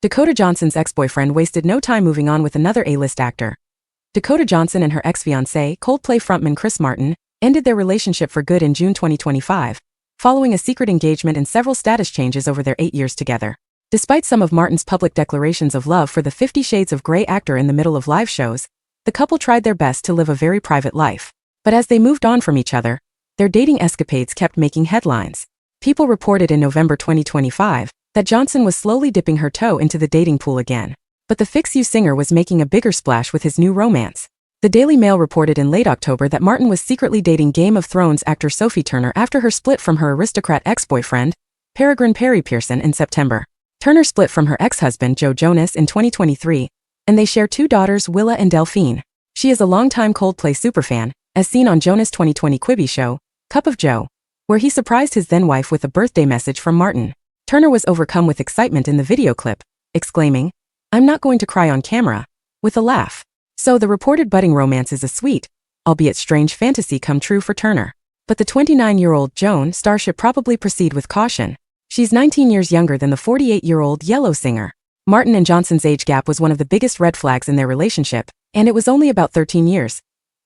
Dakota Johnson's ex-boyfriend wasted no time moving on with another A-list actor. Dakota Johnson and her ex-fiancé, Coldplay frontman Chris Martin, ended their relationship for good in June 2025, following a secret engagement and several status changes over their 8 years together. Despite some of Martin's public declarations of love for the 50 Shades of Grey actor in the middle of live shows, the couple tried their best to live a very private life. But as they moved on from each other, their dating escapades kept making headlines. People reported in November 2025 that Johnson was slowly dipping her toe into the dating pool again. But the Fix You singer was making a bigger splash with his new romance. The Daily Mail reported in late October that Martin was secretly dating Game of Thrones actor Sophie Turner after her split from her aristocrat ex-boyfriend, Peregrine Perry Pearson, in September. Turner split from her ex-husband Joe Jonas in 2023, and they share 2 daughters, Willa and Delphine. She is a longtime Coldplay superfan, as seen on Jonas' 2020 Quibi show, Cup of Joe, where he surprised his then-wife with a birthday message from Martin. Turner was overcome with excitement in the video clip, exclaiming, "I'm not going to cry on camera," with a laugh. So the reported budding romance is a sweet, albeit strange fantasy come true for Turner. But the 29-year-old Joan star should probably proceed with caution. She's 19 years younger than the 48-year-old Yellow singer. Martin and Johnson's age gap was one of the biggest red flags in their relationship, and it was only about 13 years.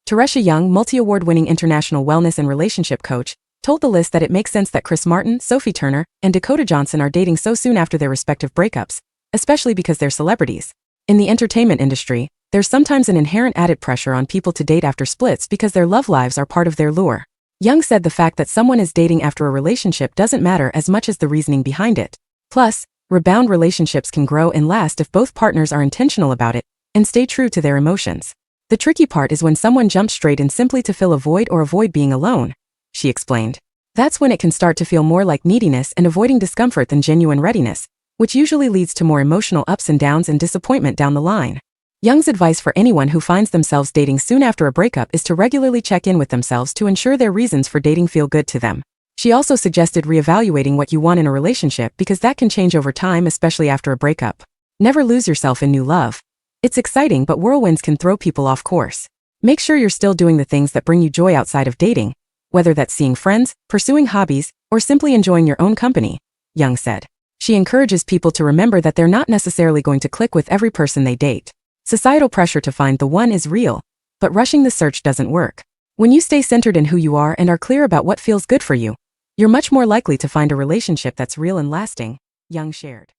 Teresha Young, multi-award-winning international wellness and relationship coach, told the list that it makes sense that Chris Martin, Sophie Turner, and Dakota Johnson are dating so soon after their respective breakups, especially because they're celebrities. In the entertainment industry, there's sometimes an inherent added pressure on people to date after splits because their love lives are part of their lure. Young said the fact that someone is dating after a relationship doesn't matter as much as the reasoning behind it. Plus, rebound relationships can grow and last if both partners are intentional about it and stay true to their emotions. The tricky part is when someone jumps straight in simply to fill a void or avoid being alone, she explained. That's when it can start to feel more like neediness and avoiding discomfort than genuine readiness, which usually leads to more emotional ups and downs and disappointment down the line. Young's advice for anyone who finds themselves dating soon after a breakup is to regularly check in with themselves to ensure their reasons for dating feel good to them. She also suggested reevaluating what you want in a relationship because that can change over time, especially after a breakup. Never lose yourself in new love. It's exciting, but whirlwinds can throw people off course. Make sure you're still doing the things that bring you joy outside of dating, whether that's seeing friends, pursuing hobbies, or simply enjoying your own company, Young said. She encourages people to remember that they're not necessarily going to click with every person they date. Societal pressure to find the one is real, but rushing the search doesn't work. When you stay centered in who you are and are clear about what feels good for you, you're much more likely to find a relationship that's real and lasting, Young shared.